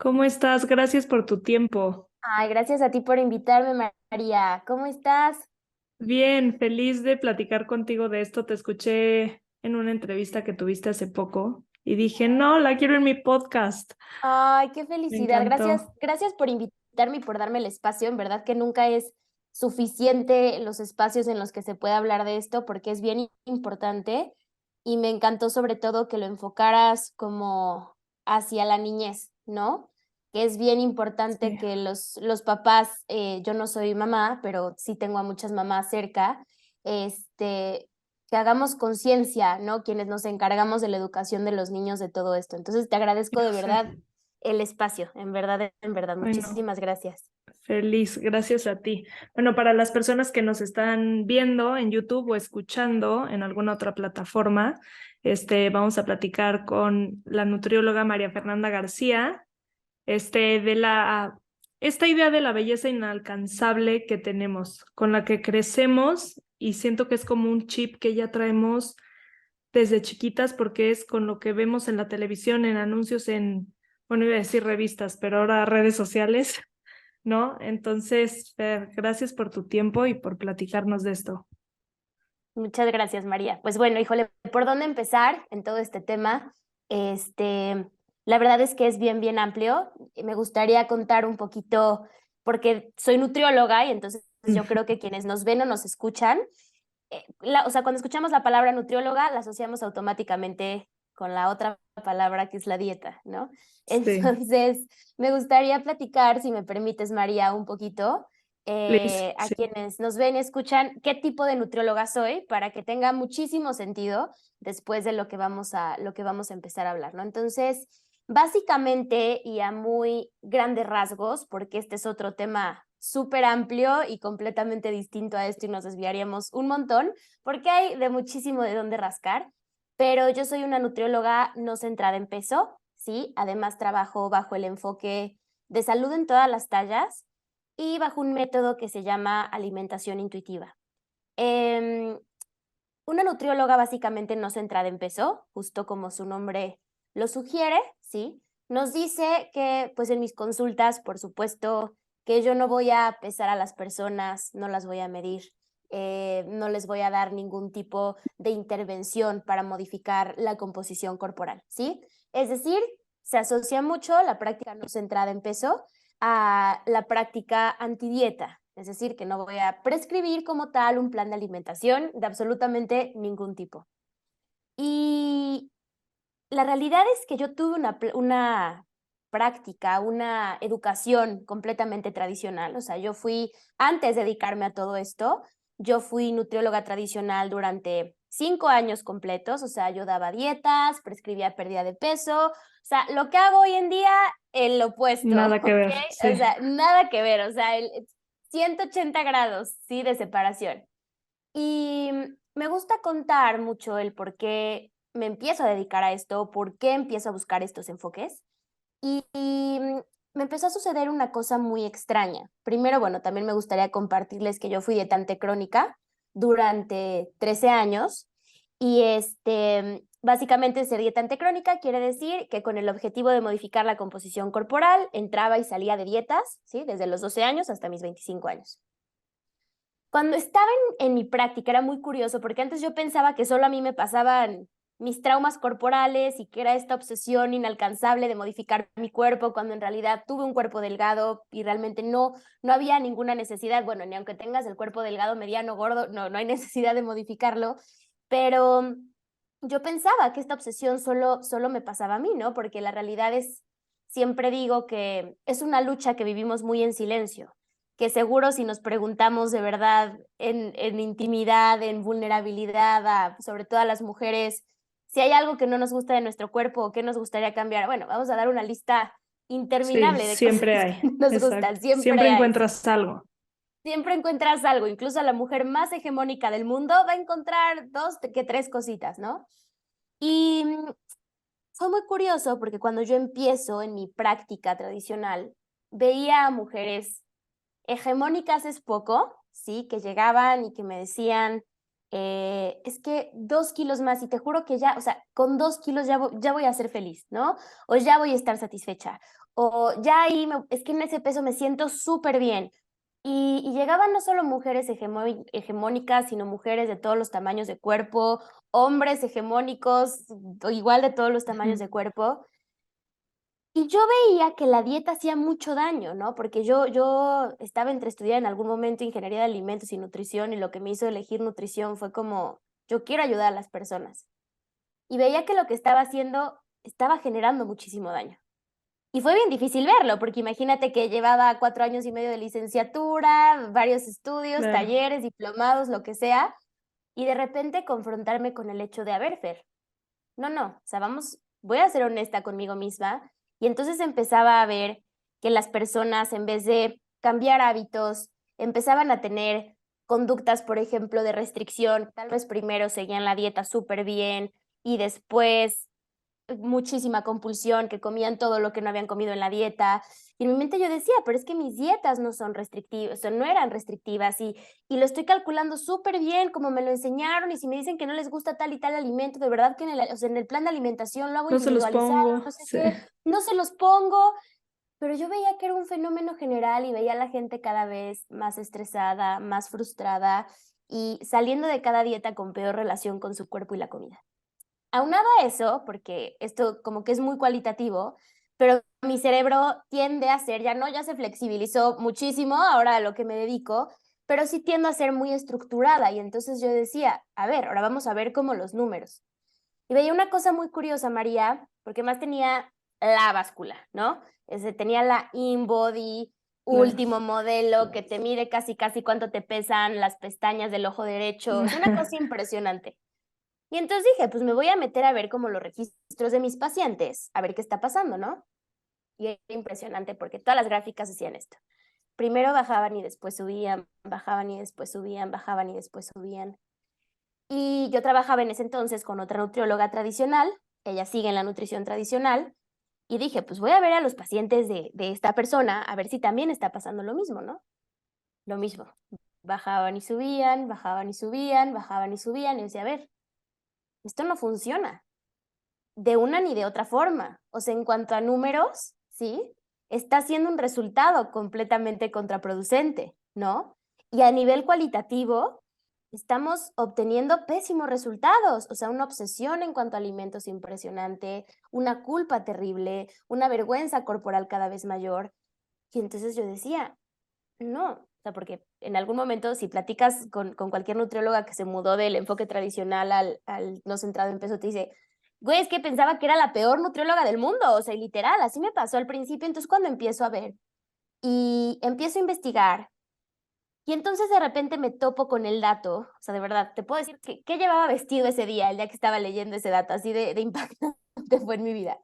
¿Cómo estás? Gracias por tu tiempo. Ay, gracias a ti por invitarme, María. ¿Cómo estás? Bien, feliz de platicar contigo de esto. Te escuché en una entrevista que tuviste hace poco y dije, no, la quiero en mi podcast. Ay, qué Me felicidad. Gracias, encantó. gracias por invitarme y por darme el espacio. En verdad que nunca es suficiente los espacios en los que se puede hablar de esto porque es bien importante y me encantó sobre todo que lo enfocaras como hacia la niñez, ¿no? Que es bien importante Sí. que los papás, yo no soy mamá, pero sí tengo a muchas mamás cerca, que hagamos conciencia, ¿no? Quienes nos encargamos de la educación de los niños de todo esto. Entonces, te agradezco Ya de sé. verdad el espacio, en verdad, Bueno, muchísimas gracias. feliz, gracias a ti. Bueno, para las personas que nos están viendo en YouTube o escuchando en alguna otra plataforma, vamos a platicar con la nutrióloga María Fernanda García. De esta idea de la belleza inalcanzable que tenemos, con la que crecemos y siento que es como un chip que ya traemos desde chiquitas porque es con lo que vemos en la televisión, en anuncios, bueno, iba a decir revistas, pero ahora redes sociales, ¿no? Entonces, Fer, gracias por tu tiempo y por platicarnos de esto. Muchas gracias, María. Pues bueno, híjole, ¿por dónde empezar en todo este tema? Este, la verdad es que es bien amplio. Me gustaría contar un poquito, porque soy nutrióloga y entonces yo creo que quienes nos ven o nos escuchan, o sea, cuando escuchamos la palabra nutrióloga, la asociamos automáticamente con la otra palabra que es la dieta, ¿no? Sí, Entonces, me gustaría platicar, si me permites, María, un poquito please, a sí. quienes nos ven y escuchan qué tipo de nutrióloga soy para que tenga muchísimo sentido después de lo que vamos a empezar a hablar, ¿no? Entonces, básicamente y a muy grandes rasgos, porque este es otro tema súper amplio y completamente distinto a esto y nos desviaríamos un montón, porque hay de muchísimo de dónde rascar, pero yo soy una nutrióloga no centrada en peso, ¿sí? Además trabajo bajo el enfoque de salud en todas las tallas y bajo un método que se llama alimentación intuitiva. Eh, una nutrióloga básicamente no centrada en peso, justo como su nombre lo sugiere, ¿sí? Nos dice que, pues en mis consultas, por supuesto, que yo no voy a pesar a las personas, no las voy a medir, no les voy a dar ningún tipo de intervención para modificar la composición corporal, ¿sí? Es decir, se asocia mucho la práctica no centrada en peso a la práctica antidieta, es decir, que no voy a prescribir como tal un plan de alimentación de absolutamente ningún tipo. Y la realidad es que yo tuve una práctica, una educación completamente tradicional, o sea, yo fui, antes de dedicarme a todo esto, yo fui nutrióloga tradicional durante 5 años completos, o sea, yo daba dietas, prescribía pérdida de peso, o sea, lo que hago hoy en día, el opuesto, Nada que ¿ok? ver, sí. O sea, nada que ver, o sea, 180 grados, ¿sí? De separación. Y me gusta contar mucho el por qué me empiezo a dedicar a esto, por qué empiezo a buscar estos enfoques. Y me empezó a suceder una cosa muy extraña. Primero, bueno, también me gustaría compartirles que yo fui dietante crónica durante 13 años y básicamente ser dietante crónica quiere decir que con el objetivo de modificar la composición corporal entraba y salía de dietas, ¿sí? Desde los 12 años hasta mis 25 años. Cuando estaba en mi práctica era muy curioso porque antes yo pensaba que solo a mí me pasaban mis traumas corporales y que era esta obsesión inalcanzable de modificar mi cuerpo cuando en realidad tuve un cuerpo delgado y realmente no había ninguna necesidad, bueno, ni aunque tengas el cuerpo delgado, mediano, gordo, no hay necesidad de modificarlo, pero yo pensaba que esta obsesión solo me pasaba a mí, ¿no? Porque la realidad es, siempre digo que es una lucha que vivimos muy en silencio, que seguro si nos preguntamos de verdad en intimidad, en vulnerabilidad, sobre todo a las mujeres, si hay algo que no nos gusta de nuestro cuerpo o que nos gustaría cambiar, bueno, vamos a dar una lista Sí, interminable de cosas siempre que hay, no nos gustan, exacto. Siempre siempre hay, ¿sí? encuentras algo. Siempre encuentras algo, incluso la mujer más hegemónica del mundo va a encontrar dos que tres cositas, ¿no? Y fue muy curioso porque cuando yo empiezo en mi práctica tradicional, veía a mujeres hegemónicas es poco, ¿sí? Que llegaban y que me decían, es que 2 kilos más y te juro que ya, o sea, con 2 kilos ya voy a ser feliz, ¿no? O ya voy a estar satisfecha. o ya ahí, es que en ese peso me siento súper bien. Y llegaban no solo mujeres hegemónicas, sino mujeres de todos los tamaños de cuerpo, hombres hegemónicos, igual de todos los tamaños de cuerpo. Y yo veía que la dieta hacía mucho daño, ¿no? Porque yo estaba entre estudiar en algún momento ingeniería de alimentos y nutrición, y lo que me hizo elegir nutrición fue como, yo quiero ayudar a las personas. Y veía que lo que estaba haciendo estaba generando muchísimo daño. Y fue bien difícil verlo, porque imagínate que llevaba 4 años y medio de licenciatura, varios estudios, Claro. talleres, diplomados, lo que sea, y de repente confrontarme con el hecho de, a ver, Fer, no, o sea, voy a ser honesta conmigo misma. Y entonces empezaba a ver que las personas, en vez de cambiar hábitos, empezaban a tener conductas, por ejemplo, de restricción. Tal vez primero seguían la dieta súper bien y después muchísima compulsión, que comían todo lo que no habían comido en la dieta. Y en mi mente yo decía, pero es que mis dietas no son restrictivas, o sea, no eran restrictivas, y lo estoy calculando súper bien como me lo enseñaron. Y si me dicen que no les gusta tal y tal alimento, de verdad que o sea, en el plan de alimentación lo hago No se los individualizado, pongo, no sé sí. qué, no se los pongo. Pero yo veía que era un fenómeno general y veía a la gente cada vez más estresada, más frustrada y saliendo de cada dieta con peor relación con su cuerpo y la comida. Aunado a eso, porque esto como que es muy cualitativo, pero mi cerebro tiende a ser, ya se flexibilizó muchísimo ahora a lo que me dedico, pero sí tiendo a ser muy estructurada. Y entonces yo decía, a ver, ahora vamos a ver como los números. Y veía una cosa muy curiosa, María, porque más tenía la báscula, ¿no? Tenía la InBody, Claro. último modelo, que te mide casi, casi cuánto te pesan las pestañas del ojo derecho. Es una cosa impresionante. Y entonces dije, pues me voy a meter a ver como los registros de mis pacientes, a ver qué está pasando, ¿no? Y era impresionante porque todas las gráficas decían esto. Primero bajaban y después subían, bajaban y después subían, bajaban y después subían. Y yo trabajaba en ese entonces con otra nutrióloga tradicional, ella sigue en la nutrición tradicional, y dije, pues voy a ver a los pacientes de esta persona, a ver si también está pasando lo mismo, ¿no? Lo mismo. Bajaban y subían, bajaban y subían, bajaban y subían, y yo decía, a ver, esto no funciona de una ni de otra forma. O sea, en cuanto a números, ¿sí? Está siendo un resultado completamente contraproducente, ¿no? Y a nivel cualitativo, estamos obteniendo pésimos resultados. O sea, una obsesión en cuanto a alimentos impresionante, una culpa terrible, una vergüenza corporal cada vez mayor. Y entonces yo decía, no, o sea, porque en algún momento si platicas con cualquier nutrióloga que se mudó del enfoque tradicional al no centrado en peso, te dice, güey, es que pensaba que era la peor nutrióloga del mundo, o sea, literal, así me pasó al principio. Entonces cuando empiezo a ver y empiezo a investigar, y entonces de repente me topo con el dato, o sea, de verdad, te puedo decir que qué llevaba vestido ese día, el día que estaba leyendo ese dato, así de impactante fue en mi vida,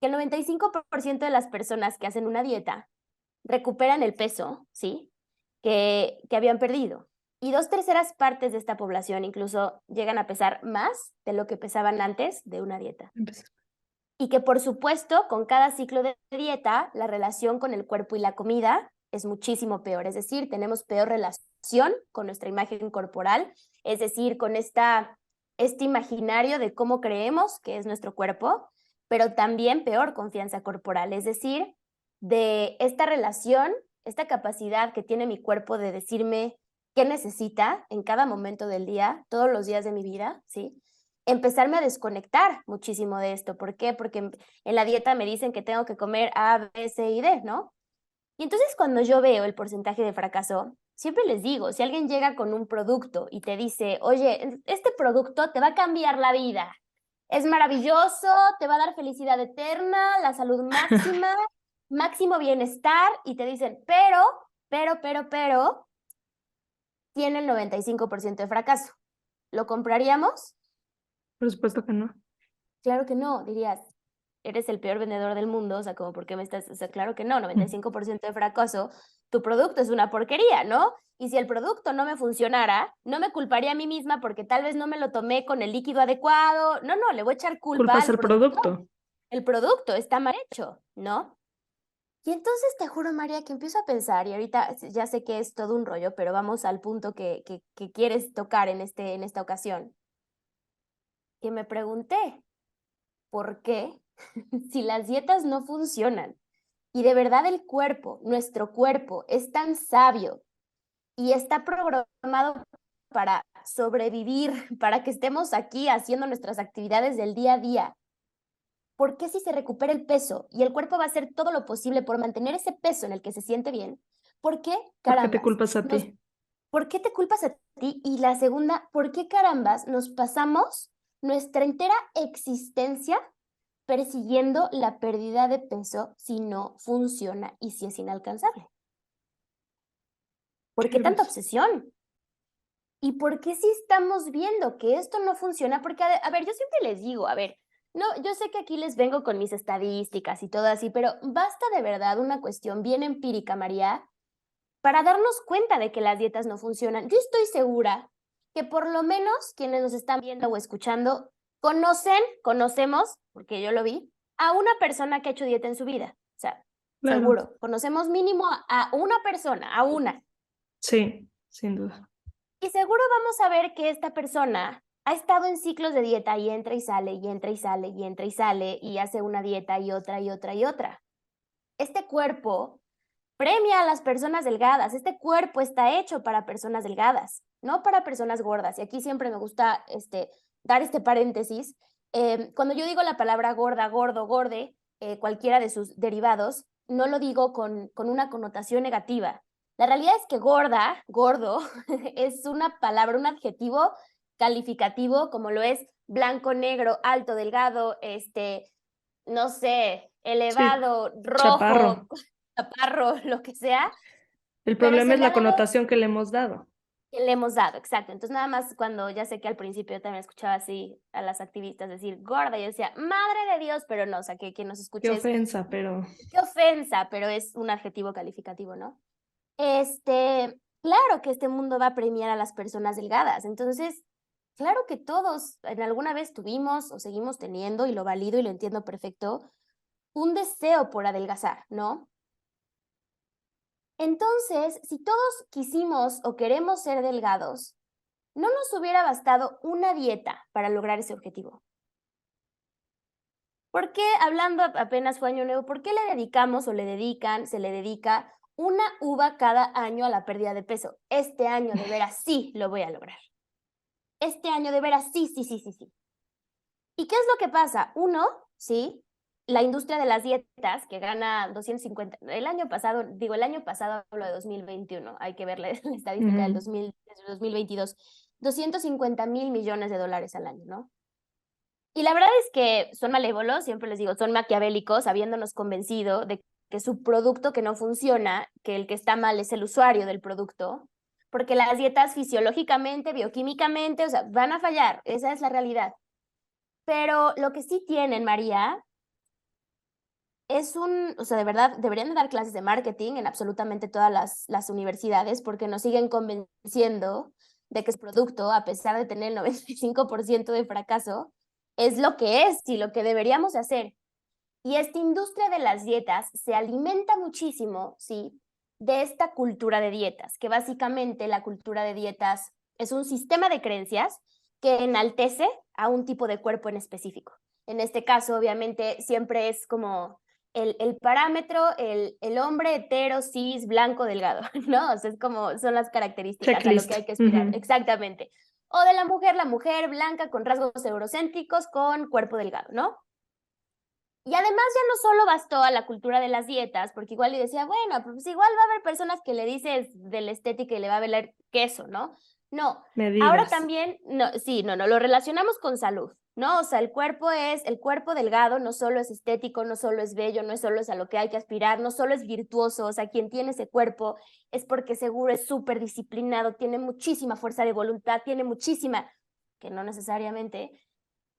que el 95% de las personas que hacen una dieta recuperan el peso, ¿sí? Que habían perdido. Y 2/3 partes de esta población incluso llegan a pesar más de lo que pesaban antes de una dieta. Empezó. Y que por supuesto, con cada ciclo de dieta, la relación con el cuerpo y la comida es muchísimo peor. Es decir, tenemos peor relación con nuestra imagen corporal, es decir, con este imaginario de cómo creemos que es nuestro cuerpo, pero también peor confianza corporal, es decir, de esta relación, esta capacidad que tiene mi cuerpo de decirme qué necesita en cada momento del día, todos los días de mi vida, ¿sí? Empezarme a desconectar muchísimo de esto. ¿Por qué? Porque en la dieta me dicen que tengo que comer A, B, C y D, ¿no? Y entonces cuando yo veo el porcentaje de fracaso, siempre les digo, si alguien llega con un producto y te dice, oye, este producto te va a cambiar la vida, es maravilloso, te va a dar felicidad eterna, la salud máxima, máximo bienestar, y te dicen, pero, tiene el 95% de fracaso. ¿Lo compraríamos? Por supuesto que no. Claro que no, dirías, eres el peor vendedor del mundo, o sea, como, ¿por qué me estás? O sea, claro que no, 95% de fracaso, tu producto es una porquería, ¿no? Y si el producto no me funcionara, no me culparía a mí misma porque tal vez no me lo tomé con el líquido adecuado. No, le voy a echar culpa Culpas al el producto. producto. El producto está mal hecho, ¿no? Y entonces te juro, María, que empiezo a pensar, y ahorita ya sé que es todo un rollo, pero vamos al punto que quieres tocar en esta ocasión, que me pregunté, ¿por qué? Si las dietas no funcionan, Y de verdad el cuerpo, nuestro cuerpo, es tan sabio y está programado para sobrevivir, para que estemos aquí haciendo nuestras actividades del día a día. ¿Por qué si se recupera el peso y el cuerpo va a hacer todo lo posible por mantener ese peso en el que se siente bien? ¿Por qué ¿Por qué te carambas? culpas a ti? ¿Por qué te culpas a ti? Y la segunda, ¿por qué carambas nos pasamos nuestra entera existencia persiguiendo la pérdida de peso si no funciona y si es inalcanzable? ¿Por qué tanta obsesión? ¿Y por qué si estamos viendo que esto no funciona? Porque, a ver, yo siempre les digo, a ver, no, yo sé que aquí les vengo con mis estadísticas y todo así, pero basta de verdad una cuestión bien empírica, María, para darnos cuenta de que las dietas no funcionan. Yo estoy segura que por lo menos quienes nos están viendo o escuchando conocemos, porque yo lo vi, a una persona que ha hecho dieta en su vida. O sea, Claro. seguro, conocemos mínimo a una persona, a una. Sí, sin duda. Y seguro vamos a ver que esta persona ha estado en ciclos de dieta y entra y sale, y entra y sale, y entra y sale, y hace una dieta y otra y otra y otra. Este cuerpo premia a las personas delgadas. Este cuerpo está hecho para personas delgadas, no para personas gordas. Y aquí siempre me gusta dar este paréntesis. Cuando yo digo la palabra gorda, gordo, gorde, cualquiera de sus derivados, no lo digo con una connotación negativa. La realidad es que gorda, gordo, es una palabra, un adjetivo calificativo como lo es blanco, negro, alto, delgado, no sé, Sí, elevado, rojo, chaparro. chaparro, lo que sea, El pero problema se es le ha la dado, connotación que le hemos dado. que le hemos dado, exacto. Entonces nada más cuando ya sé que al principio yo también escuchaba así a las activistas decir gorda, yo decía, madre de Dios, pero no, o sea, que nos Qué escuches, ofensa, pero qué ofensa, pero es un adjetivo calificativo, ¿no? Claro que este mundo va a premiar a las personas delgadas, entonces, claro que todos en alguna vez tuvimos o seguimos teniendo, y lo valido y lo entiendo perfecto, un deseo por adelgazar, ¿no? Entonces, si todos quisimos o queremos ser delgados, no nos hubiera bastado una dieta para lograr ese objetivo. ¿Por qué, hablando apenas fue Año Nuevo, por qué le dedicamos o se le dedica una uva cada año a la pérdida de peso? Este año de veras sí lo voy a lograr. Este año de veras sí, sí, sí, sí, sí. ¿Y qué es lo que pasa? Uno, sí, la industria de las dietas, que gana 250, el año pasado hablo de 2021, hay que ver la estadística del 2022, 250,000 millones de dólares al año, ¿no? Y la verdad es que son malévolos, siempre les digo, son maquiavélicos, habiéndonos convencido de que su producto que no funciona, que el que está mal es el usuario del producto, porque las dietas fisiológicamente, bioquímicamente, o sea, van a fallar, esa es la realidad. Pero lo que sí tienen, María, o sea, de verdad, deberían de dar clases de marketing en absolutamente todas las universidades porque nos siguen convenciendo de que su producto, a pesar de tener el 95% de fracaso, es lo que es y lo que deberíamos hacer. Y esta industria de las dietas se alimenta muchísimo, ¿sí? De esta cultura de dietas, que básicamente la cultura de dietas es un sistema de creencias que enaltece a un tipo de cuerpo en específico. En este caso, obviamente, siempre es como el parámetro, el hombre hetero, cis, blanco, delgado, ¿no? O sea, es como son las características a lo que checklist. hay que aspirar, exactamente. O de la mujer blanca con rasgos eurocéntricos con cuerpo delgado, ¿no? Y además ya no solo bastó a la cultura de las dietas, porque igual le decía, bueno, pues igual va a haber personas que le dices de la estética y le va a valer queso, ¿no? No, ahora Medidas. también, no, sí, no, lo relacionamos con salud, ¿no? O sea, el cuerpo delgado no solo es estético, no solo es bello, no solo es a lo que hay que aspirar, no solo es virtuoso, o sea, quien tiene ese cuerpo es porque seguro es súper disciplinado, tiene muchísima fuerza de voluntad, tiene muchísima, que no necesariamente,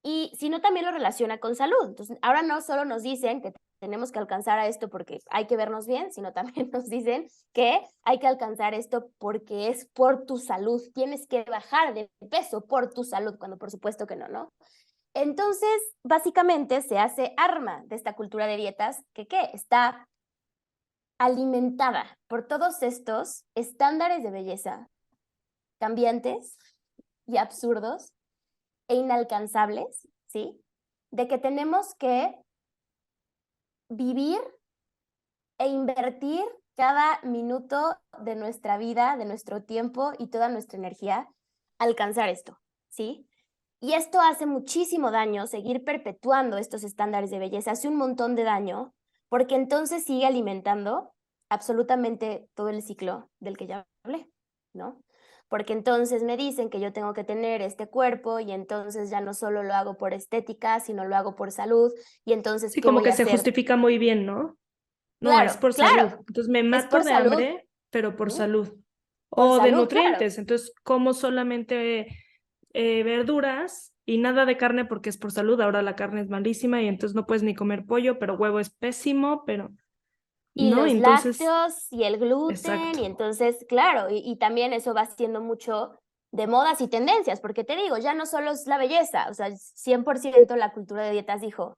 y sino también lo relaciona con salud. Entonces, ahora no solo nos dicen que tenemos que alcanzar a esto porque hay que vernos bien, sino también nos dicen que hay que alcanzar esto porque es por tu salud. Tienes que bajar de peso por tu salud, cuando por supuesto que no, ¿no? Entonces, básicamente se hace arma de esta cultura de dietas que, ¿qué? Está alimentada por todos estos estándares de belleza cambiantes y absurdos e inalcanzables, ¿sí? De que tenemos que vivir e invertir cada minuto de nuestra vida, de nuestro tiempo y toda nuestra energía a alcanzar esto, ¿sí? Y esto hace muchísimo daño, seguir perpetuando estos estándares de belleza hace un montón de daño, porque entonces sigue alimentando absolutamente todo el ciclo del que ya hablé, ¿no? Porque entonces me dicen que yo tengo que tener este cuerpo y entonces ya no solo lo hago por estética, sino lo hago por salud y entonces, Sí, ¿qué como voy que a se hacer? justifica muy bien, ¿no? No, es Claro, por salud. claro, Entonces me es mato por de salud. hambre, pero por ¿Mm? salud. Por O de salud, claro. nutrientes. Entonces como solamente verduras y nada de carne porque es por salud. Ahora la carne es malísima y entonces no puedes ni comer pollo, pero huevo es pésimo, pero Y no, los entonces, lácteos y el gluten, exacto. y entonces, claro, y también eso va siendo mucho de modas y tendencias, porque te digo, ya no solo es la belleza, o sea, 100% la cultura de dietas dijo,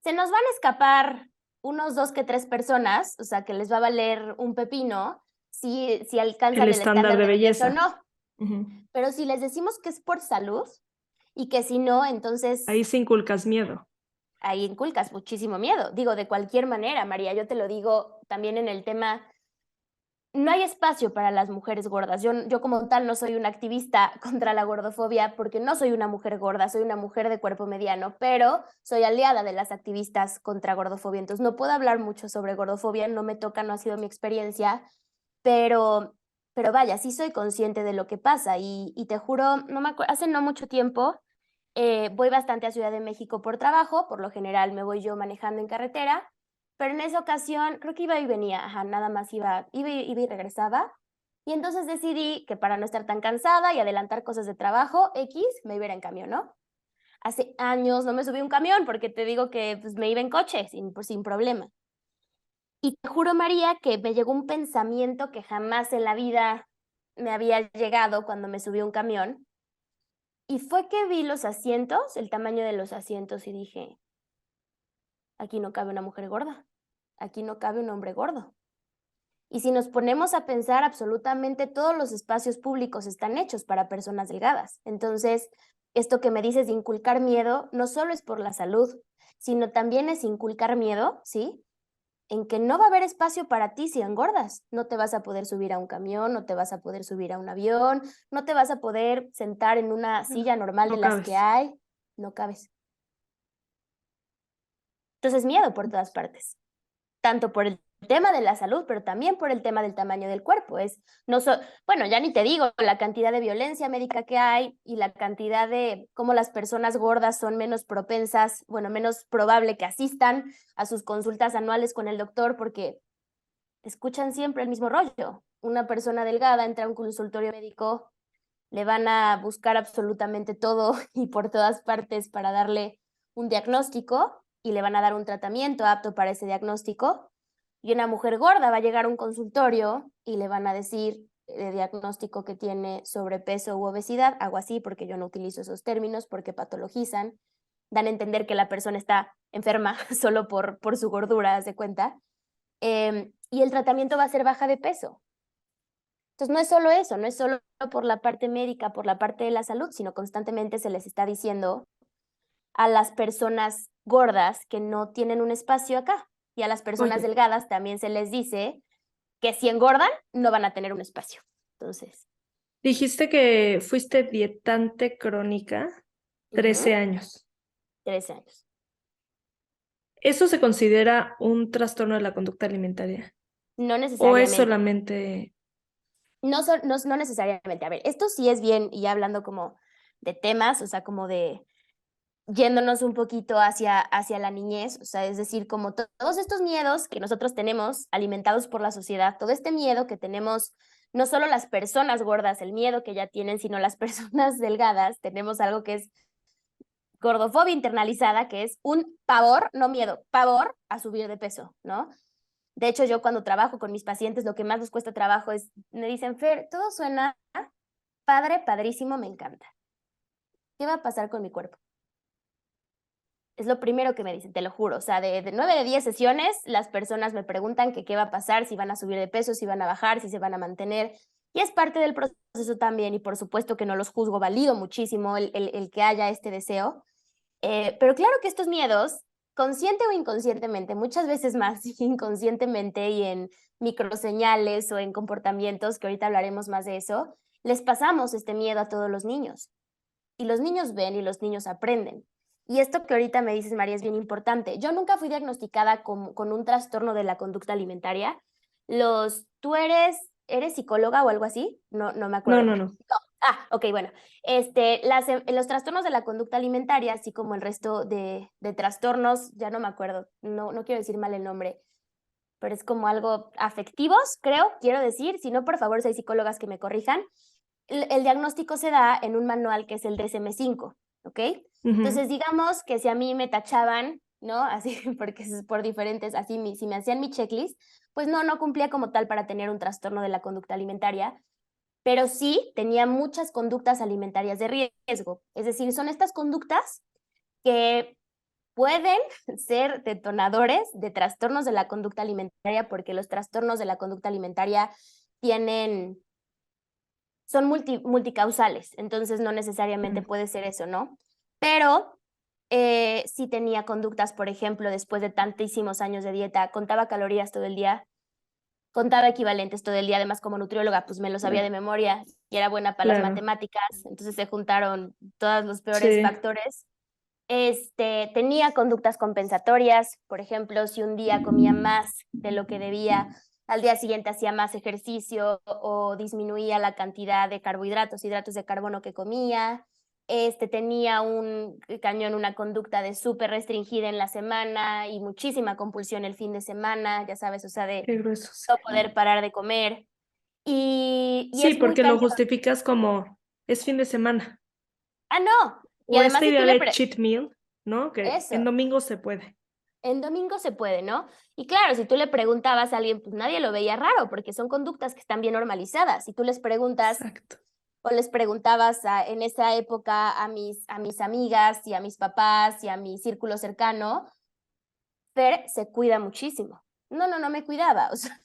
se nos van a escapar unos 2 que 3 personas, o sea, que les va a valer un pepino si El alcanzan el estándar estándar de de belleza o belleza. no. Ujú. Pero si les decimos que es por salud y que si no, entonces Ahí se inculcas miedo. ahí inculcas muchísimo miedo. Digo, de cualquier manera, María, yo te lo digo también en el tema, no hay espacio para las mujeres gordas. Yo como tal no soy una activista contra la gordofobia porque no soy una mujer gorda, soy una mujer de cuerpo mediano, pero soy aliada de las activistas contra gordofobia. Entonces no puedo hablar mucho sobre gordofobia, no me toca, no ha sido mi experiencia, pero, pero vaya, sí soy consciente de lo que pasa y te juro, no me hace no mucho tiempo voy bastante a Ciudad de México por trabajo, por lo general me voy yo manejando en carretera, pero en esa ocasión creo que iba y venía, ajá, nada más iba y regresaba. Y entonces decidí que para no estar tan cansada y adelantar cosas de trabajo, X, me iba a ir en camión, ¿no? Hace años no me subí a un camión porque te digo que pues, me iba en coche sin problema. Y te juro, María, que me llegó un pensamiento que jamás en la vida me había llegado cuando me subí a un camión. Y fue que vi los asientos, el tamaño de los asientos, y dije, aquí no cabe una mujer gorda, aquí no cabe un hombre gordo. Y si nos ponemos a pensar, absolutamente todos los espacios públicos están hechos para personas delgadas. Entonces, esto que me dices de inculcar miedo, no solo es por la salud, sino también es inculcar miedo, ¿sí? En que no va a haber espacio para ti si engordas. No te vas a poder subir a un camión, no te vas a poder subir a un avión, no te vas a poder sentar en una silla normal de No las que cabes. hay, no cabes. Entonces, miedo por todas partes, tanto por el tema de la salud, pero también por el tema del tamaño del cuerpo. No bueno, ya ni te digo la cantidad de violencia médica que hay y la cantidad de cómo las personas gordas son menos propensas, bueno, menos probable que asistan a sus consultas anuales con el doctor porque escuchan siempre el mismo rollo. Una persona delgada entra a un consultorio médico, le van a buscar absolutamente todo y por todas partes para darle un diagnóstico y le van a dar un tratamiento apto para ese diagnóstico. Y una mujer gorda va a llegar a un consultorio y le van a decir el diagnóstico que tiene sobrepeso u obesidad, hago así porque yo no utilizo esos términos porque patologizan, dan a entender que la persona está enferma solo por su gordura, haz de cuenta, y el tratamiento va a ser baja de peso. Entonces, no es solo eso, no es solo por la parte médica, por la parte de la salud, sino constantemente se les está diciendo a las personas gordas que no tienen un espacio acá. Y a las personas Oye, delgadas también se les dice que si engordan, no van a tener un espacio. Entonces, dijiste que fuiste dietante crónica 13 años. 13 años. ¿Eso se considera un trastorno de la conducta alimentaria? No ¿O es necesariamente. solamente... No necesariamente. A ver, esto sí es bien, y hablando como de temas, o sea, como de yéndonos un poquito hacia la niñez, o sea, es decir, como todos estos miedos que nosotros tenemos alimentados por la sociedad, todo este miedo que tenemos, no solo las personas gordas, el miedo que ya tienen, sino las personas delgadas, tenemos algo que es gordofobia internalizada, que es un pavor, no miedo, pavor a subir de peso, ¿no? De hecho, yo cuando trabajo con mis pacientes, lo que más les cuesta trabajo es, me dicen, Fer, todo suena padre, padrísimo, me encanta. ¿Qué va a pasar con mi cuerpo? Es lo primero que me dicen, te lo juro. O sea, de 9 de 10 sesiones, las personas me preguntan que qué va a pasar, si van a subir de peso, si van a bajar, si se van a mantener. Y es parte del proceso también, y por supuesto que no los juzgo, valido muchísimo el que haya este deseo. Pero claro que estos miedos, consciente o inconscientemente, muchas veces más inconscientemente y en microseñales o en comportamientos, que ahorita hablaremos más de eso, les pasamos este miedo a todos los niños. Y los niños ven y los niños aprenden. Y esto que ahorita me dices, María, es bien importante. Yo nunca fui diagnosticada con un trastorno de la conducta alimentaria. ¿Tú eres psicóloga o algo así? No me No, acuerdo. no, no. Ok, bueno. Los trastornos de la conducta alimentaria, así como el resto de trastornos, ya no me acuerdo, no quiero decir mal el nombre, pero es como algo afectivos, quiero decir. Si no, por favor, si hay psicólogas que me corrijan. El diagnóstico se da en un manual que es el DSM-5, ¿ok? Entonces, digamos que si a mí me tachaban, ¿no? Así, porque es por diferentes, así, si me hacían mi checklist, pues no cumplía como tal para tener un trastorno de la conducta alimentaria, pero sí tenía muchas conductas alimentarias de riesgo. Es decir, son estas conductas que pueden ser detonadores de trastornos de la conducta alimentaria, porque los trastornos de la conducta alimentaria son multicausales, entonces no necesariamente puede ser eso, ¿no? Pero sí tenía conductas, por ejemplo, después de tantísimos años de dieta, contaba calorías todo el día, contaba equivalentes todo el día, además como nutrióloga, pues me lo sabía de memoria y era buena para las Claro, matemáticas, entonces se juntaron todos los peores sí, factores. Tenía conductas compensatorias, por ejemplo, si un día comía más de lo que debía, al día siguiente hacía más ejercicio o disminuía la cantidad de carbohidratos, hidratos de carbono que comía. Tenía un cañón, una conducta de súper restringida en la semana y muchísima compulsión el fin de semana, ya sabes, o sea, de qué grueso, sí. no poder parar de comer. Y Sí, es muy porque lo cañón. justificas como es fin de semana. No. Y O además esta si tú idea de cheat meal, ¿no? Que en Eso. domingo se puede. En domingo se puede, ¿no? Y claro, si tú le preguntabas a alguien, pues nadie lo veía raro, porque son conductas que están bien normalizadas. Si tú les preguntas Exacto. o les preguntabas en esa época a mis amigas y a mis papás y a mi círculo cercano, Fer se cuida muchísimo. No me cuidaba. O sea,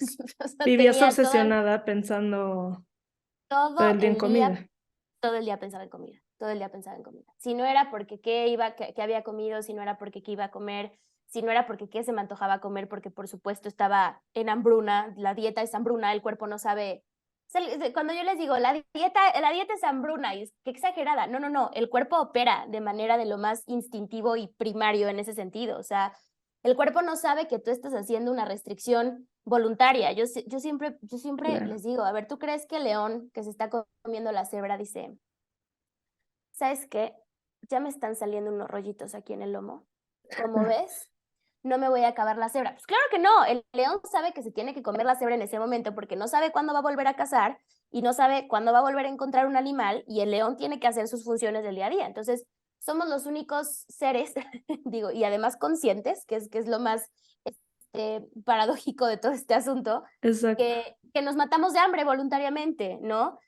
Vivías tenía obsesionada pensando todo todo el día en el día, comida. todo el día pensaba en comida, todo el día pensaba en comida. Si no era porque qué había comido, si no era porque qué iba a comer, si no era porque qué se me antojaba comer, porque por supuesto estaba en hambruna, la dieta es hambruna, el cuerpo no sabe. Cuando yo les digo, la dieta es hambruna, y qué exagerada. No, el cuerpo opera de manera de lo más instintivo y primario en ese sentido. O sea, el cuerpo no sabe que tú estás haciendo una restricción voluntaria. Yo siempre Claro. les digo, a ver, ¿tú crees que el león que se está comiendo la cebra dice, ¿sabes qué? Ya me están saliendo unos rollitos aquí en el lomo. ¿Cómo ves? No me voy a acabar la cebra. Pues claro que no, el león sabe que se tiene que comer la cebra en ese momento porque no sabe cuándo va a volver a cazar y no sabe cuándo va a volver a encontrar un animal, y el león tiene que hacer sus funciones del día a día. Entonces, somos los únicos seres, digo, y además conscientes, que es lo más paradójico de todo este asunto, Exacto. que nos matamos de hambre voluntariamente, ¿no?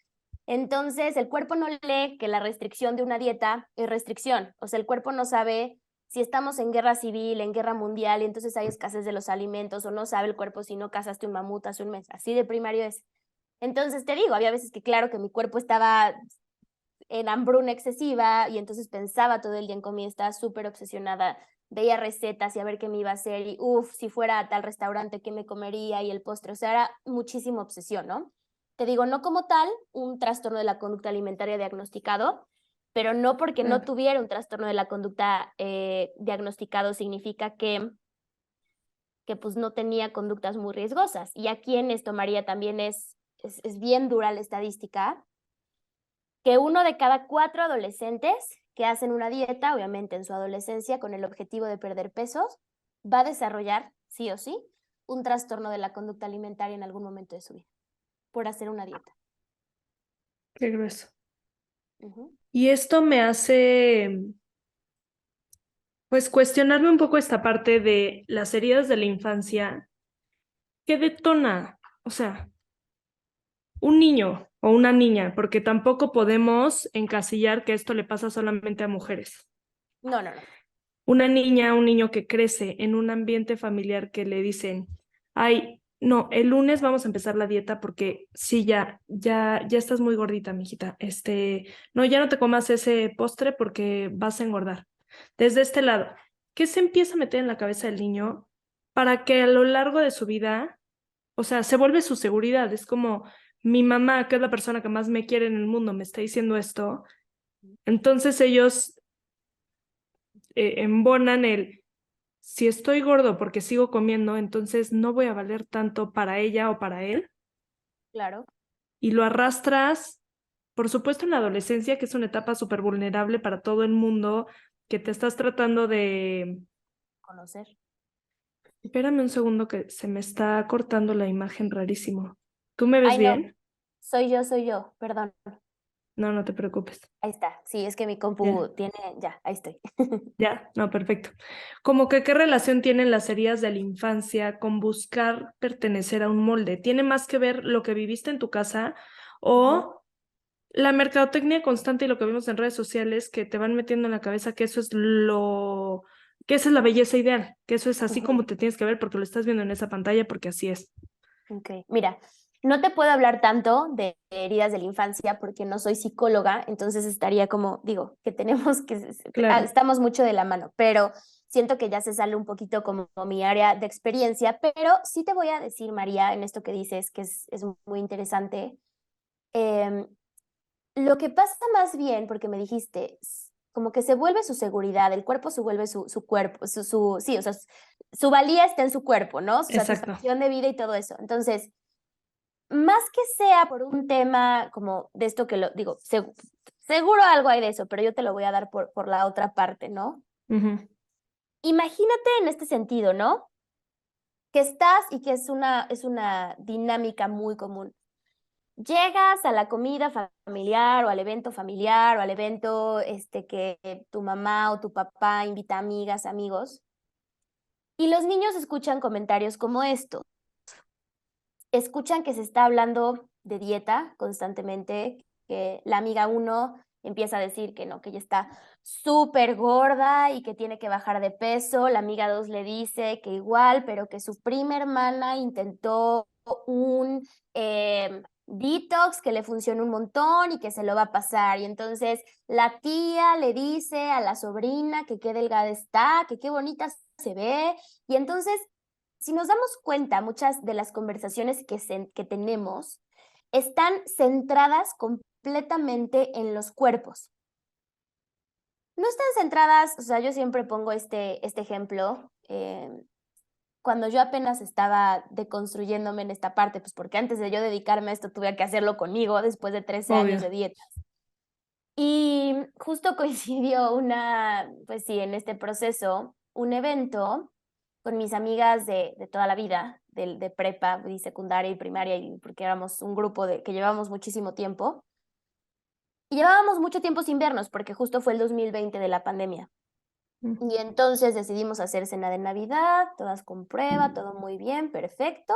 Entonces, el cuerpo no lee que la restricción de una dieta es restricción. O sea, el cuerpo no sabe si estamos en guerra civil, en guerra mundial, y entonces hay escasez de los alimentos, o no sabe el cuerpo si no cazaste un mamut hace un mes. Así de primario es. Entonces, te digo, había veces que claro que mi cuerpo estaba en hambruna excesiva y entonces pensaba todo el día en comida, estaba súper obsesionada, veía recetas y a ver qué me iba a hacer y si fuera a tal restaurante, qué me comería y el postre. O sea, era muchísima obsesión, ¿no? Te digo, no como tal un trastorno de la conducta alimentaria diagnosticado, pero no porque no Claro. tuviera un trastorno de la conducta diagnosticado significa que pues no tenía conductas muy riesgosas. Y aquí en esto, María, también es bien dura la estadística, que 1 de cada 4 adolescentes que hacen una dieta, obviamente en su adolescencia, con el objetivo de perder pesos, va a desarrollar, sí o sí, un trastorno de la conducta alimentaria en algún momento de su vida, por hacer una dieta. Qué grueso. Ujú. Y esto me hace, pues, cuestionarme un poco esta parte de las heridas de la infancia. ¿Qué detona? O sea, un niño o una niña, porque tampoco podemos encasillar que esto le pasa solamente a mujeres. No. Una niña, un niño que crece en un ambiente familiar que le dicen, ay, no, el lunes vamos a empezar la dieta porque sí, ya estás muy gordita, mijita. No, ya no te comas ese postre porque vas a engordar. Desde este lado. ¿qué se empieza a meter en la cabeza del niño para que a lo largo de su vida, o sea, se vuelve su seguridad? Es como mi mamá, que es la persona que más me quiere en el mundo, me está diciendo esto. Entonces ellos embonan si estoy gordo porque sigo comiendo, entonces no voy a valer tanto para ella o para él. Claro. Y lo arrastras, por supuesto, en la adolescencia, que es una etapa súper vulnerable para todo el mundo, que te estás tratando de... Conocer. Espérame un segundo que se me está cortando la imagen rarísimo. ¿Tú me ves Ay, no, bien? soy yo, perdón. No, no te preocupes. Ahí está. Sí, es que mi Ya, compu tiene, ya, ahí estoy. ya, no, perfecto. Como que qué relación tienen las heridas de la infancia con buscar pertenecer a un molde. ¿Tiene más que ver lo que viviste en tu casa Ujú. o la mercadotecnia constante y lo que vemos en redes sociales que te van metiendo en la cabeza que eso es que esa es la belleza ideal, que eso es así Ujú. como te tienes que ver porque lo estás viendo en esa pantalla porque así es? Ok, mira, no te puedo hablar tanto de heridas de la infancia porque no soy psicóloga, entonces estaría como, digo, que tenemos Claro. estamos mucho de la mano, pero siento que ya se sale un poquito como mi área de experiencia, pero sí te voy a decir, María, en esto que dices, que es muy interesante, em, lo que pasa más bien, porque me dijiste, como que se vuelve su seguridad, el cuerpo se vuelve su cuerpo, sí, o sea, su valía está en su cuerpo, ¿no? Su Exacto. satisfacción de vida y todo eso. Entonces, más que sea por un tema como de esto que lo digo, seguro algo hay de eso, pero yo te lo voy a dar por la otra parte, ¿no? Ujú. Imagínate en este sentido, ¿no? Que estás y que es una dinámica muy común. Llegas a la comida familiar o al evento familiar o al evento que tu mamá o tu papá invita amigas, amigos, y los niños escuchan comentarios como esto. Escuchan que se está hablando de dieta constantemente, que la amiga uno empieza a decir que no, que ella está súper gorda y que tiene que bajar de peso. La amiga 2 le dice que igual, pero que su prima hermana intentó un detox que le funcionó un montón y que se lo va a pasar. Y entonces la tía le dice a la sobrina que qué delgada está, que qué bonita se ve. Y entonces si nos damos cuenta, muchas de las conversaciones que tenemos están centradas completamente en los cuerpos. No están centradas, o sea, yo siempre pongo este ejemplo, cuando yo apenas estaba deconstruyéndome en esta parte, pues porque antes de yo dedicarme a esto tuve que hacerlo conmigo después de 13 años de Obvio. dieta. Y justo coincidió pues sí, en este proceso, un evento con mis amigas de toda la vida, de prepa y secundaria y primaria, y porque éramos un grupo que llevábamos muchísimo tiempo. Y llevábamos mucho tiempo sin vernos, porque justo fue el 2020 de la pandemia. Mm. Y entonces decidimos hacer cena de Navidad, todas con prueba, todo muy bien, perfecto.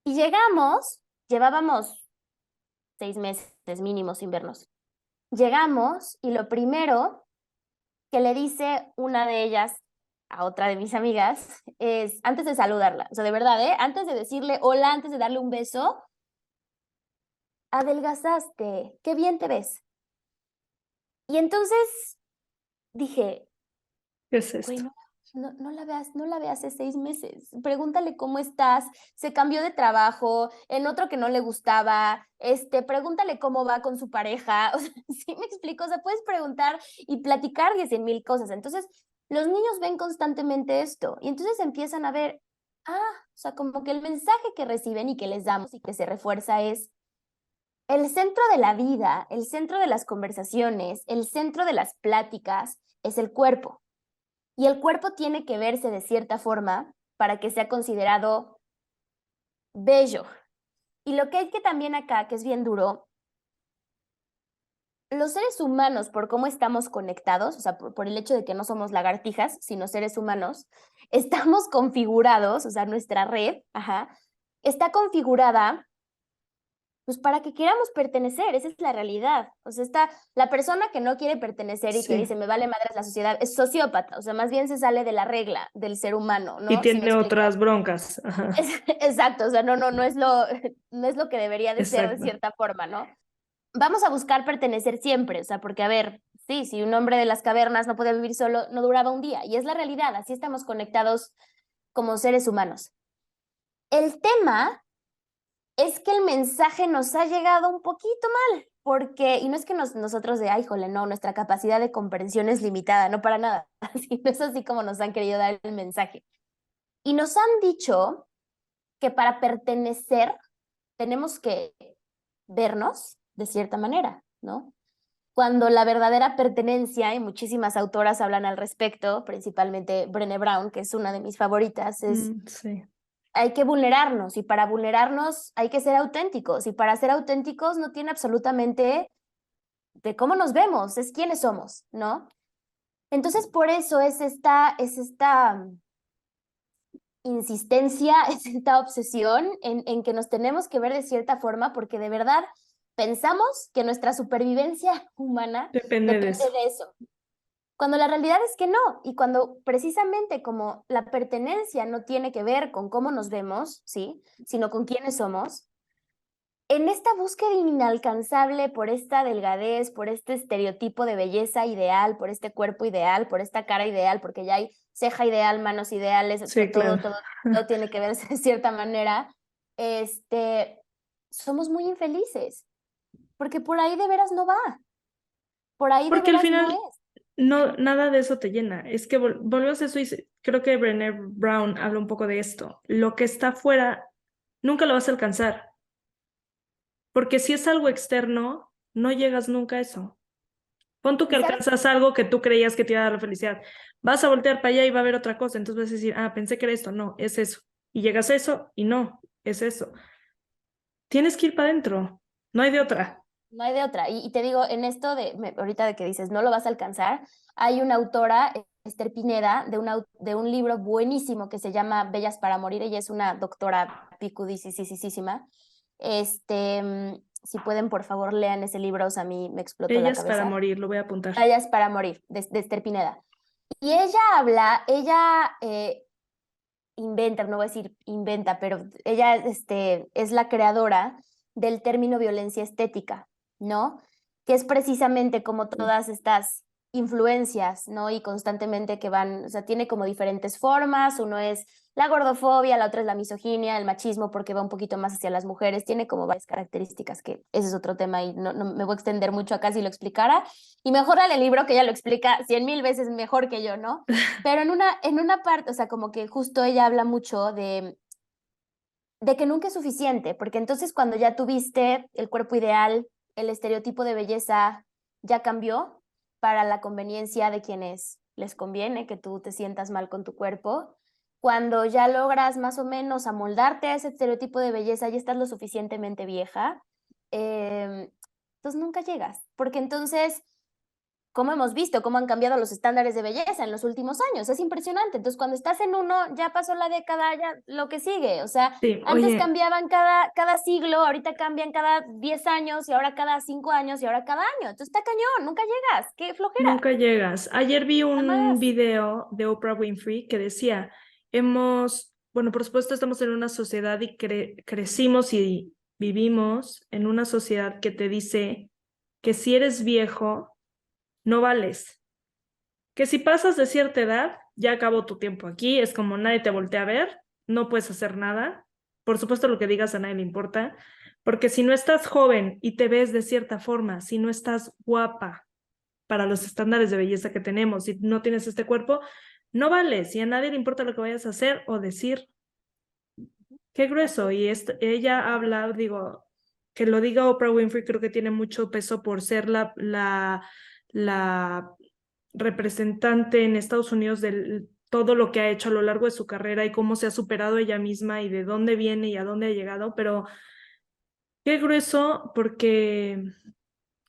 Y llevábamos 6 meses mínimo sin vernos. Llegamos y lo primero que le dice una de ellas a otra de mis amigas es, antes de saludarla, o sea, de verdad, ¿eh? Antes de decirle hola, antes de darle un beso, adelgazaste, qué bien te ves. Y entonces dije, ¿Qué es güey, esto? no la veas hace 6 meses. Pregúntale cómo estás. Se cambió de trabajo, en otro que no le gustaba. Pregúntale cómo va con su pareja. O sea, sí me explico. O sea, puedes preguntar y platicar de 100,000 cosas. Entonces, los niños ven constantemente esto y entonces empiezan a ver, o sea, como que el mensaje que reciben y que les damos y que se refuerza es el centro de la vida, el centro de las conversaciones, el centro de las pláticas es el cuerpo. Y el cuerpo tiene que verse de cierta forma para que sea considerado bello. Y lo que hay que también acá, que es bien duro, los seres humanos, por cómo estamos conectados, o sea, por el hecho de que no somos lagartijas, sino seres humanos, estamos configurados, o sea, nuestra red, está configurada pues para que queramos pertenecer, esa es la realidad. O sea, la persona que no quiere pertenecer y que Sí. dice, me vale madres la sociedad, es sociópata, o sea, más bien se sale de la regla del ser humano, Y ¿no? ¿Sí me tiene explico? otras broncas. Ajá. Exacto, o sea, no es no es lo que debería de ser de Exacto. cierta forma, ¿no? Vamos a buscar pertenecer siempre, o sea, porque, a ver, Sí, si un hombre de las cavernas no podía vivir solo, no duraba un día. Y es la realidad, así estamos conectados como seres humanos. El tema es que el mensaje nos ha llegado un poquito mal, porque, y no es que nosotros de, ay, jole, no, nuestra capacidad de comprensión es limitada, no para nada, sino es así como nos han querido dar el mensaje. Y nos han dicho que para pertenecer tenemos que vernos de cierta manera, ¿no? Cuando la verdadera pertenencia, y muchísimas autoras hablan al respecto, principalmente Brené Brown, que es una de mis favoritas, es Sí. hay que vulnerarnos, y para vulnerarnos hay que ser auténticos, y para ser auténticos no tiene absolutamente de cómo nos vemos, es quiénes somos, ¿no? Entonces, por eso es esta insistencia, es esta obsesión en que nos tenemos que ver de cierta forma, porque de verdad pensamos que nuestra supervivencia humana Depende de depende eso. de eso. Cuando la realidad es que no, y cuando precisamente como la pertenencia no tiene que ver con cómo nos vemos, ¿sí? Sino con quiénes somos, en esta búsqueda inalcanzable por esta delgadez, por este estereotipo de belleza ideal, por este cuerpo ideal, por esta cara ideal, porque ya hay ceja ideal, manos ideales, Sí, todo, claro. todo, todo tiene que verse de cierta manera, somos muy infelices, porque por ahí de veras no va, por ahí de Porque al veras no final es. no, nada de eso te llena. Es que volvemos a eso y creo que Brené Brown habla un poco de esto. Lo que está afuera nunca lo vas a alcanzar, porque si es algo externo, no llegas nunca a eso. Pon tú que ¿Y sabes? alcanzas algo que tú creías que te iba a dar la felicidad. Vas a voltear para allá y va a haber otra cosa. Entonces vas a decir, ah, pensé que era esto. No, es eso. Y llegas a eso y no, es eso. Tienes que ir para adentro. No hay de otra. No hay de otra. Y te digo, en esto ahorita de que dices, no lo vas a alcanzar, hay una autora, Esther Pineda, de un libro buenísimo que se llama Bellas para Morir. Ella es una doctora picudicísima. Si pueden, por favor, lean ese libro, o sea, a mí me explotó la Ellas para cabeza. morir, lo voy a apuntar. Bellas para Morir, de Esther Pineda. Y ella inventa, no voy a decir inventa, pero ella es la creadora del término violencia estética, ¿no? Que es precisamente como todas estas influencias, ¿no? Y constantemente que van, o sea, tiene como diferentes formas, uno es la gordofobia, la otra es la misoginia, el machismo, porque va un poquito más hacia las mujeres, tiene como varias características, que ese es otro tema y no me voy a extender mucho acá si lo explicara, y mejor el libro que ella lo explica 100,000 veces mejor que yo, ¿no? Pero en una parte, o sea, como que justo ella habla mucho de que nunca es suficiente, porque entonces cuando ya tuviste el cuerpo ideal, el estereotipo de belleza ya cambió para la conveniencia de quienes les conviene que tú te sientas mal con tu cuerpo. Cuando ya logras más o menos amoldarte a ese estereotipo de belleza, ya estás lo suficientemente vieja, entonces nunca llegas, porque entonces cómo hemos visto cómo han cambiado los estándares de belleza en los últimos años. Es impresionante. Entonces, cuando estás en uno, ya pasó la década, ya lo que sigue. O sea, Sí, antes oye, cambiaban cada siglo, ahorita cambian cada 10 años y ahora cada 5 años y ahora cada año. Entonces, está cañón, nunca llegas. Qué flojera. nunca llegas. Ayer vi Nada un más. video de Oprah Winfrey que decía, bueno, por supuesto estamos en una sociedad y crecimos y vivimos en una sociedad que te dice que si eres viejo, no vales. Que si pasas de cierta edad, ya acabó tu tiempo aquí, es como nadie te voltea a ver, no puedes hacer nada. Por supuesto, lo que digas a nadie le importa, porque si no estás joven y te ves de cierta forma, si no estás guapa para los estándares de belleza que tenemos, si no tienes este cuerpo, no vales y a nadie le importa lo que vayas a hacer o decir. Qué Así grueso. es. Y ella habla, digo, que lo diga Oprah Winfrey, creo que tiene mucho peso por ser la representante en Estados Unidos de todo lo que ha hecho a lo largo de su carrera y cómo se ha superado ella misma y de dónde viene y a dónde ha llegado, pero qué grueso porque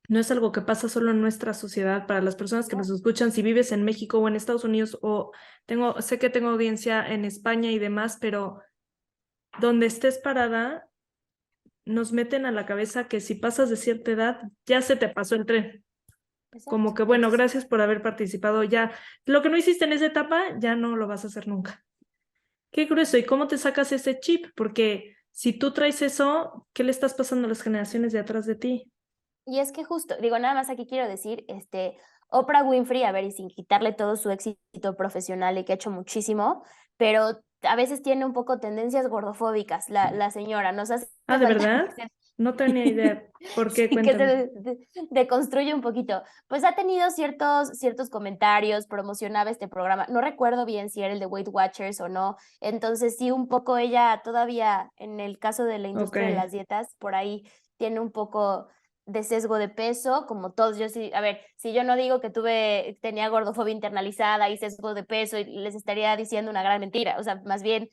no es algo que pasa solo en nuestra sociedad. Para las personas que nos No. escuchan, si vives en México o en Estados Unidos o sé que tengo audiencia en España y demás, pero donde estés parada, nos meten a la cabeza que si pasas de cierta edad, ya se te pasó el tren. Exacto. Como que, bueno, Entonces, gracias por haber participado. Ya, lo que no hiciste en esa etapa, ya no lo vas a hacer nunca. Qué grueso. ¿Y cómo te sacas ese chip? Porque si tú traes eso, ¿qué le estás pasando a las generaciones de atrás de ti? y es que justo, digo, nada más aquí quiero decir, Oprah Winfrey, a ver, y sin quitarle todo su éxito profesional y que ha hecho muchísimo, pero a veces tiene un poco tendencias gordofóbicas, la señora. Nos hace Ah, ¿de falta verdad? No tenía idea. ¿Por qué? sí, que se Cuéntame. deconstruye un poquito. Pues ha tenido ciertos comentarios, promocionaba este programa. No recuerdo bien si era el de Weight Watchers o no. Entonces, sí, un poco ella todavía, en el caso de la Ok. industria de las dietas, por ahí tiene un poco de sesgo de peso, como todos. Yo sí, a ver, si yo no digo que tenía gordofobia internalizada y sesgo de peso, les estaría diciendo una gran mentira. O sea, más bien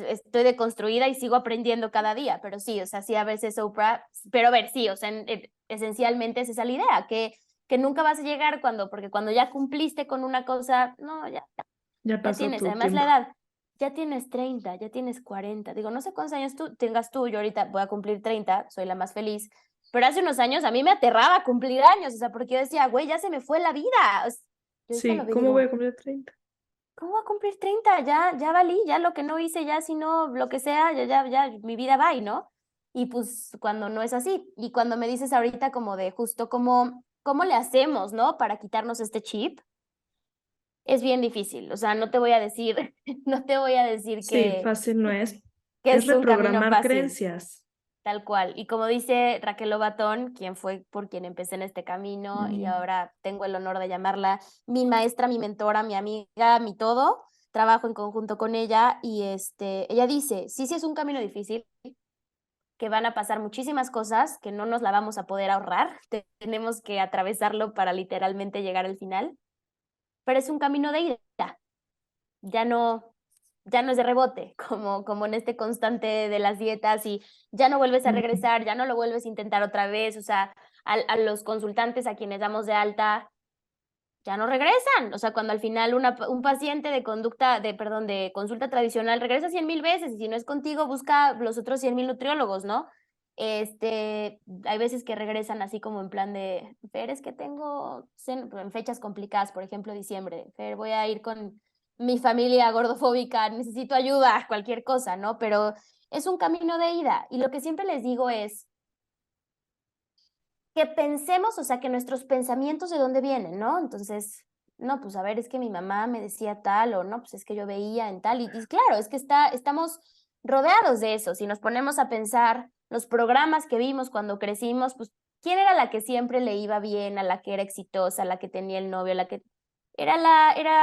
estoy deconstruida y sigo aprendiendo cada día, pero sí, o sea, sí a veces Oprah, pero a ver, sí, o sea, esencialmente es esa la idea, que nunca vas a llegar porque cuando ya cumpliste con una cosa, no, Ya ya pasó tienes, tu además la tiempo. edad, ya tienes 30, ya tienes 40, digo, no sé cuántos años tengas tú, yo ahorita voy a cumplir 30, soy la más feliz, pero hace unos años a mí me aterraba cumplir años, o sea, porque yo decía, güey, ya se me fue la vida, o sea, yo ahorita lo Sí, veo y ¿cómo voy digo, a cumplir 30? ¿cómo voy a cumplir 30? Ya valí, ya lo que no hice, ya si no, lo que sea, ya, mi vida va, ¿y no? Y pues cuando no es así, y cuando me dices ahorita como de justo cómo le hacemos, ¿no? Para quitarnos este chip, es bien difícil, o sea, no te voy a decir, no te voy a decir Sí, fácil no es. que Es es un camino reprogramar fácil. creencias. Tal cual. Y como dice Raquel Lobatón, quien fue por quien empecé en este camino y Mm. ahora tengo el honor de llamarla mi maestra, mi mentora, mi amiga, mi todo, trabajo en conjunto con ella y ella dice, sí, sí es un camino difícil, que van a pasar muchísimas cosas, que no nos la vamos a poder ahorrar, tenemos que atravesarlo para literalmente llegar al final, pero es un camino de ida, ya no, ya no es de rebote, como en este constante de las dietas y ya no vuelves a Mm. regresar, ya no lo vuelves a intentar otra vez, o sea, a los consultantes a quienes damos de alta, ya no regresan, o sea, cuando al final un paciente de consulta tradicional regresa 100,000 veces y si no es contigo, busca los otros 100,000 nutriólogos, ¿no? Hay veces que regresan así como en plan de, Fer, es que tengo en fechas complicadas, por ejemplo, diciembre, Fer, voy a ir con mi familia gordofóbica, necesito ayuda, cualquier cosa, ¿no? Pero es un camino de ida y lo que siempre les digo es que pensemos, o sea, que nuestros pensamientos de dónde vienen, ¿no? Entonces, no, pues a ver, es que mi mamá me decía tal, o no, pues es que yo veía en tal, y claro, es que estamos rodeados de eso. Si nos ponemos a pensar los programas que vimos cuando crecimos, pues, ¿quién era la que siempre le iba bien, a la que era exitosa, a la que tenía el novio, a la que... Era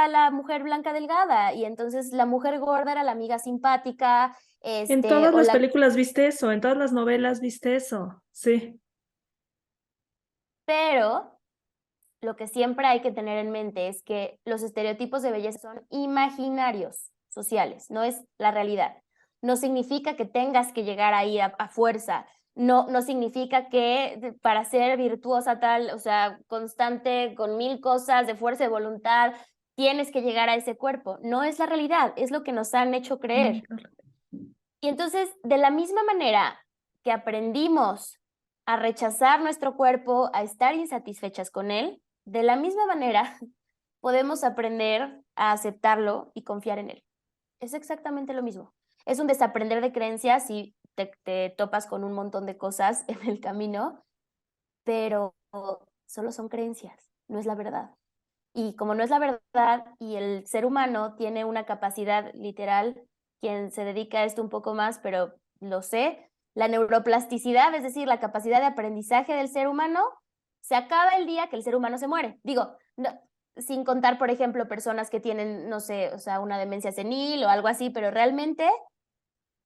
la mujer blanca delgada, y entonces la mujer gorda era la amiga simpática, En todas o las la... películas viste eso, en todas las novelas viste eso. Sí. Pero lo que siempre hay que tener en mente es que los estereotipos de belleza son imaginarios sociales, no es la realidad. No significa que tengas que llegar ahí a fuerza, no significa que para ser virtuosa tal, o sea, constante con 1000 cosas de fuerza de voluntad, tienes que llegar a ese cuerpo. No es la realidad, es lo que nos han hecho Mm, creer. claro. Y entonces, de la misma manera que aprendimos a rechazar nuestro cuerpo, a estar insatisfechas con él, de la misma manera podemos aprender a aceptarlo y confiar en él. Es exactamente lo mismo. Es un desaprender de creencias y te topas con un montón de cosas en el camino, pero solo son creencias, no es la verdad. Y como no es la verdad y el ser humano tiene una capacidad literal, quien se dedica a esto un poco más, pero lo sé, la neuroplasticidad, es decir, la capacidad de aprendizaje del ser humano, se acaba el día que el ser humano se muere. Digo, no, sin contar, por ejemplo, personas que tienen, no sé, o sea, una demencia senil o algo así, pero realmente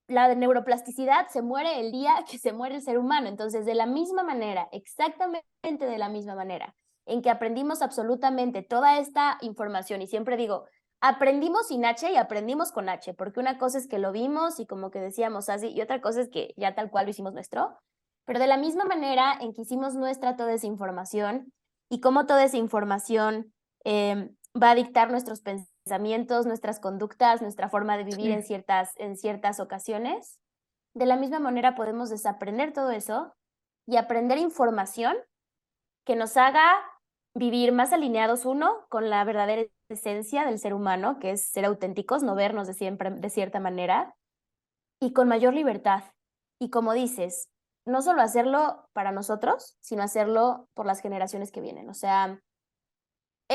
la neuroplasticidad se muere el día que se muere el ser humano. Entonces, de la misma manera, exactamente de la misma manera, en que aprendimos absolutamente toda esta información, y siempre digo, aprendimos sin H y aprendimos con H, porque una cosa es que lo vimos y como que decíamos así, y otra cosa es que ya tal cual lo hicimos nuestro, pero de la misma manera en que hicimos nuestra toda esa información y cómo toda esa información va a dictar nuestros pensamientos, nuestras conductas, nuestra forma de vivir Sí. en ciertas ocasiones. De la misma manera podemos desaprender todo eso y aprender información que nos haga vivir más alineados, uno, con la verdadera esencia del ser humano, que es ser auténticos, no vernos de cierta manera, y con mayor libertad. Y como dices, no solo hacerlo para nosotros, sino hacerlo por las generaciones que vienen. O sea,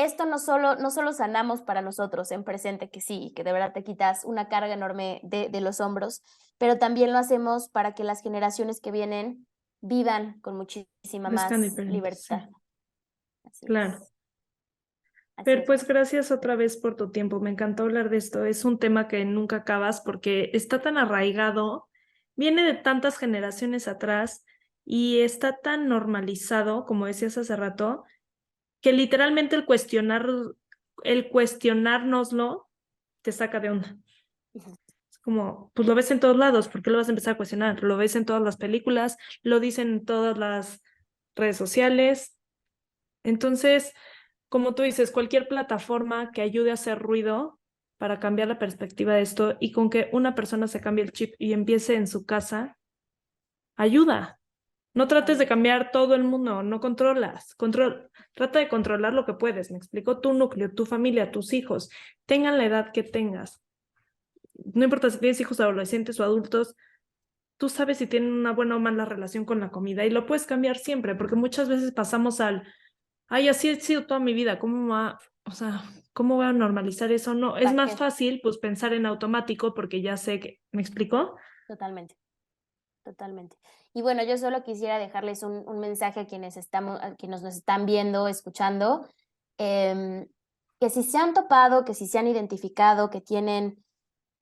esto no solo sanamos para nosotros en presente, que sí, que de verdad te quitas una carga enorme de los hombros, pero también lo hacemos para que las generaciones que vienen vivan con muchísima Crezcan más diferentes, sí, libertad. Así claro. es. Así Pero es, pues María. gracias otra vez por tu tiempo. Me encantó hablar de esto. Es un tema que nunca acabas porque está tan arraigado, viene de tantas generaciones atrás y está tan normalizado, como decías hace rato, que literalmente el cuestionárnoslo te saca de onda. Ujú. Es como, pues lo ves en todos lados, ¿por qué lo vas a empezar a cuestionar? Lo ves en todas las películas, lo dicen en todas las redes sociales. Entonces, como tú dices, cualquier plataforma que ayude a hacer ruido para cambiar la perspectiva de esto y con que una persona se cambie el chip y empiece en su casa, ayuda. No trates de Totalmente. cambiar todo el mundo, no controlas. Trata de controlar lo que puedes. Me explico, tu núcleo, tu familia, tus hijos, tengan la edad que tengas. No importa si tienes hijos adolescentes o adultos, tú sabes si tienen una buena o mala relación con la comida y lo puedes cambiar siempre, porque muchas veces pasamos ay, así he sido toda mi vida, o sea, ¿cómo voy a normalizar eso? No, es ¿Para más qué? fácil pues pensar en automático porque ya sé que, ¿me explico? Totalmente. Totalmente. Y bueno, yo solo quisiera dejarles un mensaje a quienes nos están viendo, escuchando, em, que si se han topado, que si se han identificado, que tienen,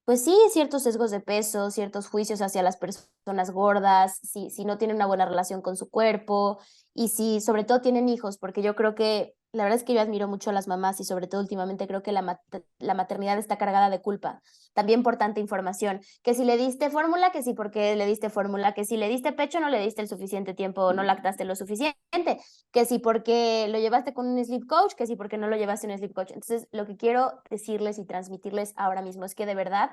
pues sí, ciertos sesgos de peso, ciertos juicios hacia las personas gordas, si no tienen una buena relación con su cuerpo y si sobre todo tienen hijos, porque yo creo que la verdad es que yo admiro mucho a las mamás y sobre todo últimamente creo que la maternidad está cargada de culpa, también por tanta información, que si le diste fórmula, que si porque le diste fórmula, que si le diste pecho no le diste el suficiente tiempo, no lactaste lo suficiente, que si porque lo llevaste con un sleep coach, que si porque no lo llevaste un sleep coach. Entonces, lo que quiero decirles y transmitirles ahora mismo es que de verdad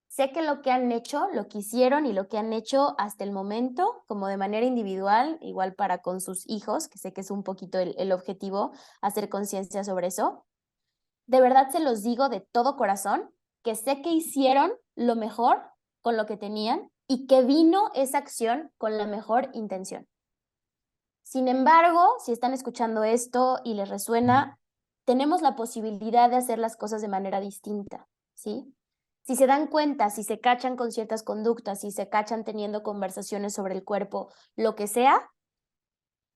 sé que lo que han hecho, lo que hicieron y lo que han hecho hasta el momento, como de manera individual, igual para con sus hijos, que sé que es un poquito el objetivo, hacer conciencia sobre eso. De verdad se los digo de todo corazón, que sé que hicieron lo mejor con lo que tenían y que vino esa acción con la mejor intención. Sin embargo, si están escuchando esto y les resuena, tenemos la posibilidad de hacer las cosas de manera distinta, ¿sí? Si se dan cuenta, si se cachan con ciertas conductas, si se cachan teniendo conversaciones sobre el cuerpo, lo que sea,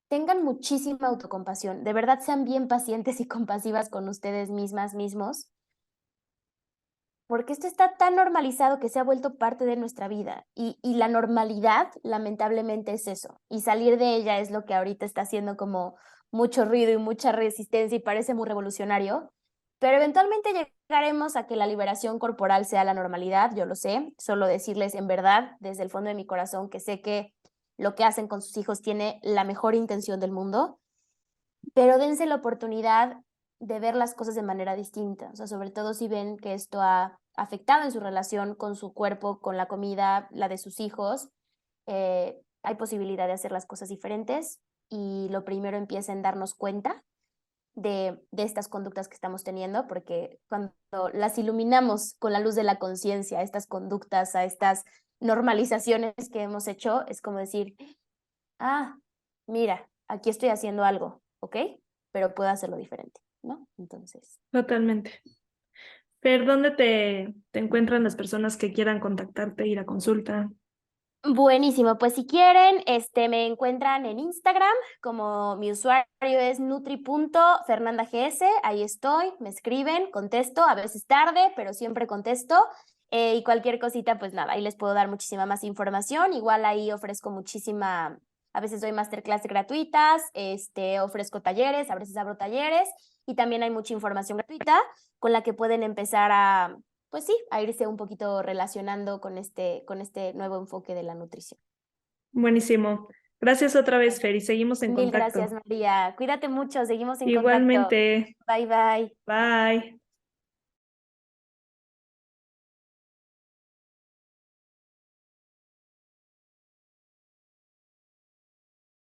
tengan muchísima autocompasión. De verdad, sean bien pacientes y compasivas con ustedes mismas, mismos, porque esto está tan normalizado que se ha vuelto parte de nuestra vida y la normalidad lamentablemente es eso y salir de ella es lo que ahorita está haciendo como mucho ruido y mucha resistencia y parece muy revolucionario, pero eventualmente llegaremos a que la liberación corporal sea la normalidad, yo lo sé, solo decirles en verdad desde el fondo de mi corazón que sé que lo que hacen con sus hijos tiene la mejor intención del mundo, pero dense la oportunidad de ver las cosas de manera distinta, o sea, sobre todo si ven que esto ha afectado en su relación con su cuerpo, con la comida, la de sus hijos, hay posibilidad de hacer las cosas diferentes y lo primero empieza en darnos cuenta de estas conductas que estamos teniendo, porque cuando las iluminamos con la luz de la conciencia, a estas conductas, a estas normalizaciones que hemos hecho, es como decir, ah, mira, aquí estoy haciendo algo, ¿ok? Pero puedo hacerlo diferente, ¿no? Entonces, Totalmente. Pero ¿dónde te encuentran las personas que quieran contactarte, ir a consulta? buenísimo, pues si quieren, me encuentran en Instagram, como mi usuario es nutri.fernandags, ahí estoy, me escriben, contesto, a veces tarde, pero siempre contesto, y cualquier cosita, pues nada, ahí les puedo dar muchísima más información, igual ahí ofrezco muchísima, a veces doy masterclass gratuitas, ofrezco talleres, a veces abro talleres, y también hay mucha información gratuita con la que pueden empezar a pues sí, a irse un poquito relacionando con este nuevo enfoque de la nutrición. Buenísimo. Gracias otra vez, Fer, y seguimos en Mil gracias, contacto. María. Cuídate mucho, seguimos en contacto. Igualmente. Bye, bye. Bye.